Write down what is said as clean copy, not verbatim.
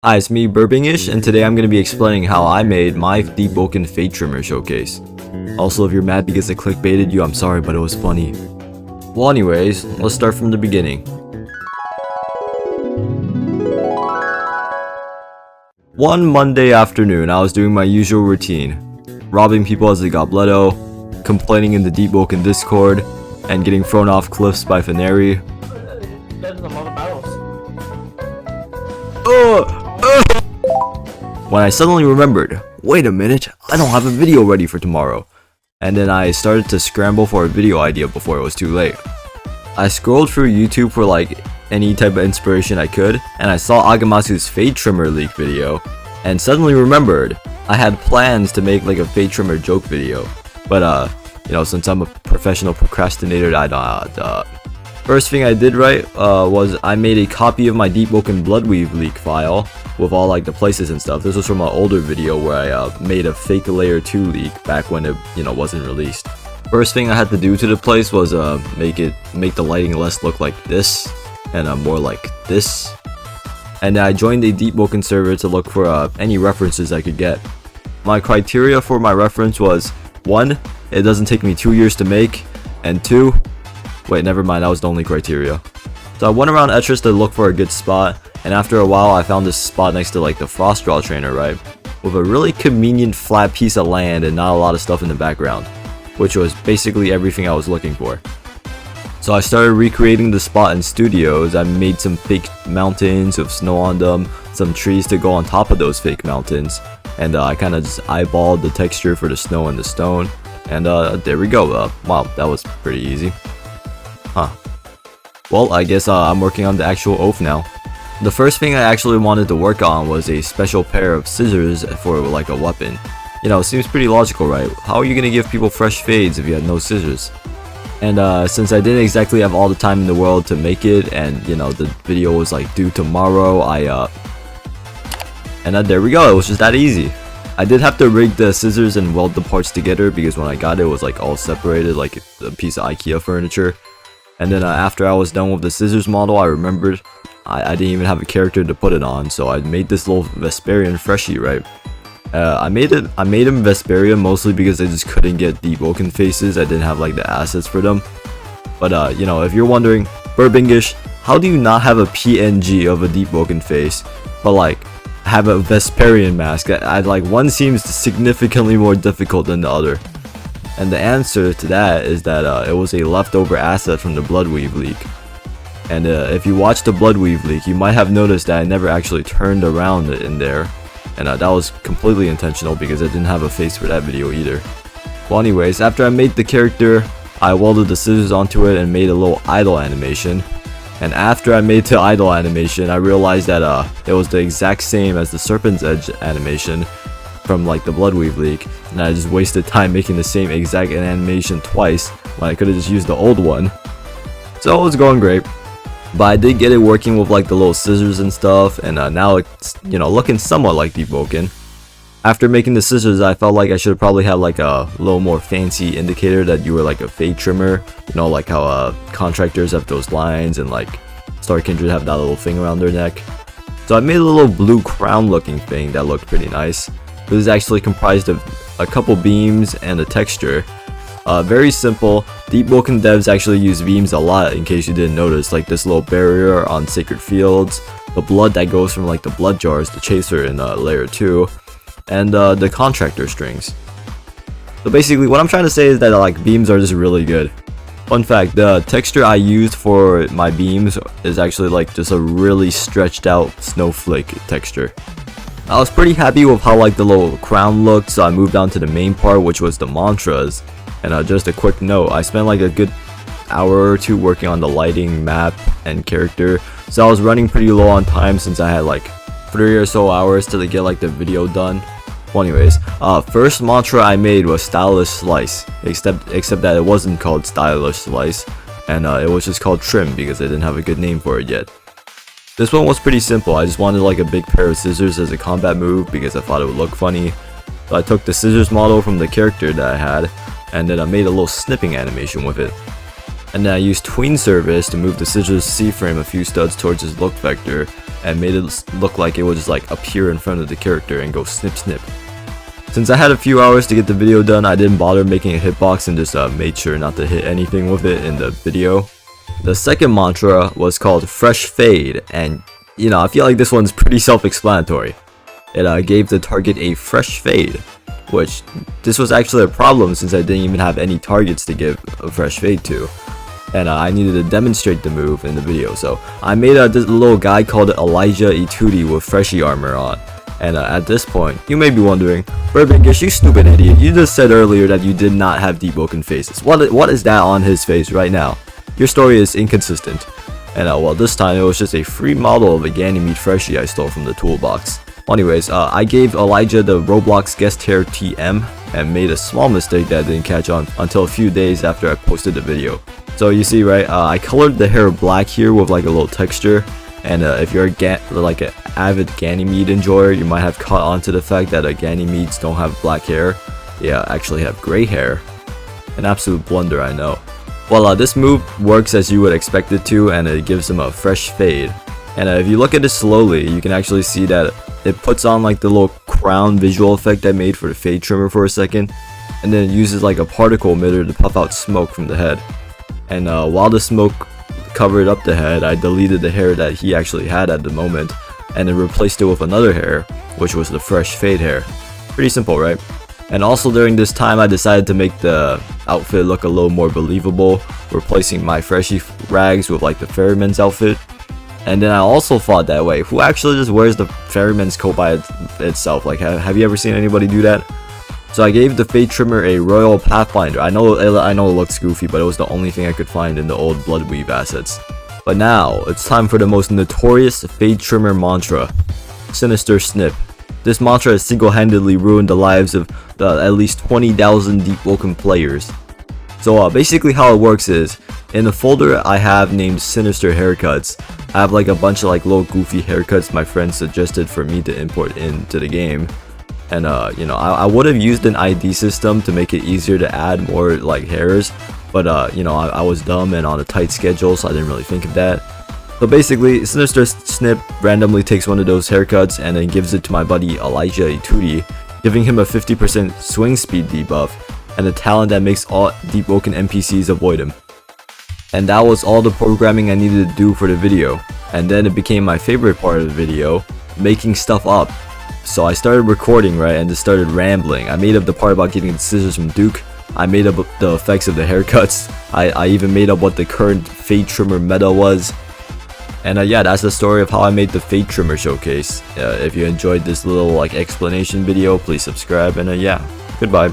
Hi, it's me, Burbingish, and today I'm going to be explaining how I made my Deepwoken Fadetrimmer showcase. Also, if you're mad because I clickbaited you, I'm sorry, but it was funny. Well, anyways, let's start from the beginning. One Monday afternoon, I was doing my usual routine, robbing people as they got blooddo, complaining in the Deepwoken Discord, and getting thrown off cliffs by Fadetrimmer. When I suddenly remembered, wait a minute, I don't have a video ready for tomorrow. And then I started to scramble for a video idea before it was too late. I scrolled through YouTube for like any type of inspiration I could, and I saw Agamasu's Fadetrimmer leak video, and suddenly remembered I had plans to make like a Fadetrimmer joke video. But since I'm a professional procrastinator, first thing I did was I made a copy of my Deepwoken Bloodweave leak file with all like the places and stuff. This was from an older video where I made a fake layer 2 leak back when it wasn't released. First thing I had to do to the place was make the lighting less look like this and more like this. And I joined a Deepwoken server to look for any references I could get. My criteria for my reference was 1. It doesn't take me 2 years to make, and 2. Wait, never mind, that was the only criteria. So I went around Etris to look for a good spot, and after a while I found this spot next to like the Frost Draw trainer, right? With a really convenient flat piece of land and not a lot of stuff in the background, which was basically everything I was looking for. So I started recreating the spot in studios. I made some fake mountains with snow on them, some trees to go on top of those fake mountains, and I kind of just eyeballed the texture for the snow and the stone, and there we go. Wow, that was pretty easy. Well, I guess I'm working on the actual oath now. The first thing I actually wanted to work on was a special pair of scissors for like a weapon. It seems pretty logical, right? How are you gonna give people fresh fades if you had no scissors? And since I didn't exactly have all the time in the world to make it, and the video was like due tomorrow, there we go, it was just that easy. I did have to rig the scissors and weld the parts together because when I got it, it was like all separated like a piece of IKEA furniture. And then after I was done with the scissors model, I remembered I didn't even have a character to put it on, so I made this little Vesperian freshie, right? I made him Vesperian mostly because I just couldn't get Deepwoken faces. I didn't have like the assets for them. But if you're wondering, Burbingish, how do you not have a PNG of a Deepwoken face, but like have a Vesperian mask? One seems significantly more difficult than the other. And the answer to that is that it was a leftover asset from the Bloodweave leak. And if you watch the Bloodweave leak, you might have noticed that I never actually turned around in there. And that was completely intentional because I didn't have a face for that video either. Well, anyways, after I made the character, I welded the scissors onto it and made a little idle animation. And after I made the idle animation, I realized that it was the exact same as the Serpent's Edge animation from like the Bloodweave leak, and I just wasted time making the same exact animation twice when I could have just used the old one. So it was going great, but I did get it working with like the little scissors and stuff, and now it's looking somewhat like Deepwoken. After making the scissors, I felt like I should probably have like a little more fancy indicator that you were like a Fadetrimmer, like how contractors have those lines and like Star Kindred have that little thing around their neck. So I made a little blue crown looking thing that looked pretty nice. This is actually comprised of a couple beams and a texture. Very simple. Deepwoken devs actually use beams a lot, in case you didn't notice, like this little barrier on Sacred Fields, the blood that goes from like the blood jars, the chaser in layer 2, and the contractor strings. So basically what I'm trying to say is that like beams are just really good. Fun fact, the texture I used for my beams is actually like just a really stretched out snowflake texture. I was pretty happy with how like the little crown looked, so I moved on to the main part, which was the mantras. And just a quick note, I spent like a good hour or two working on the lighting, map, and character, so I was running pretty low on time since I had like 3 or so hours to get like the video done. Well, anyways, first mantra I made was Stylish Slice, except that it wasn't called Stylish Slice, and it was just called Trim because I didn't have a good name for it yet. This one was pretty simple. I just wanted like a big pair of scissors as a combat move because I thought it would look funny. So I took the scissors model from the character that I had, and then I made a little snipping animation with it. And then I used tween service to move the scissors C-frame a few studs towards his look vector, and made it look like it would just like appear in front of the character and go snip snip. Since I had a few hours to get the video done, I didn't bother making a hitbox and just made sure not to hit anything with it in the video. The second mantra was called Fresh Fade, and you know, I feel like this one's pretty self-explanatory. It gave the target a fresh fade, which this was actually a problem since I didn't even have any targets to give a fresh fade to. And I needed to demonstrate the move in the video, so I made this little guy called Elijah Etudi with Freshie armor on. And at this point, you may be wondering, Burbankish, you stupid idiot, you just said earlier that you did not have Deepwoken faces. What is that on his face right now? Your story is inconsistent. And well, this time it was just a free model of a Ganymede Freshie I stole from the toolbox. Anyways, I gave Elijah the Roblox guest hair TM and made a small mistake that didn't catch on until a few days after I posted the video. So you see, right, I colored the hair black here with like a little texture, and if you're like an avid Ganymede enjoyer, you might have caught on to the fact that Ganymedes don't have black hair. They actually have gray hair. An absolute blunder, I know. Well, this move works as you would expect it to, and it gives him a fresh fade. And if you look at it slowly, you can actually see that it puts on like the little crown visual effect I made for the Fadetrimmer for a second, and then it uses like a particle emitter to puff out smoke from the head. And while the smoke covered up the head, I deleted the hair that he actually had at the moment, and then replaced it with another hair, which was the fresh fade hair. Pretty simple, right? And also during this time, I decided to make the outfit look a little more believable, replacing my Freshie rags with like the ferryman's outfit. And then I also thought that way, who actually just wears the ferryman's coat by itself? Like, have you ever seen anybody do that? So I gave the Fadetrimmer a Royal Pathfinder. I know it looks goofy, but it was the only thing I could find in the old Bloodweave assets. But now, it's time for the most notorious Fadetrimmer mantra, Sinister Snip. This mantra has single-handedly ruined the lives of at least 20,000 Deepwoken players. So basically how it works is, in the folder I have named Sinister Haircuts, I have like a bunch of like little goofy haircuts my friends suggested for me to import into the game. And you know, I would have used an ID system to make it easier to add more like hairs, but you know, I was dumb and on a tight schedule, so I didn't really think of that. So basically, Sinister Snip randomly takes one of those haircuts and then gives it to my buddy Elijah Etudi, giving him a 50% swing speed debuff and a talent that makes all Deepwoken NPCs avoid him. And that was all the programming I needed to do for the video. And then it became my favorite part of the video, making stuff up. So I started recording, right, and just started rambling. I made up the part about getting the scissors from Duke. I made up the effects of the haircuts. I even made up what the current Fadetrimmer meta was. And yeah, that's the story of how I made the Fadetrimmer showcase. If you enjoyed this little like explanation video, please subscribe, and yeah, goodbye.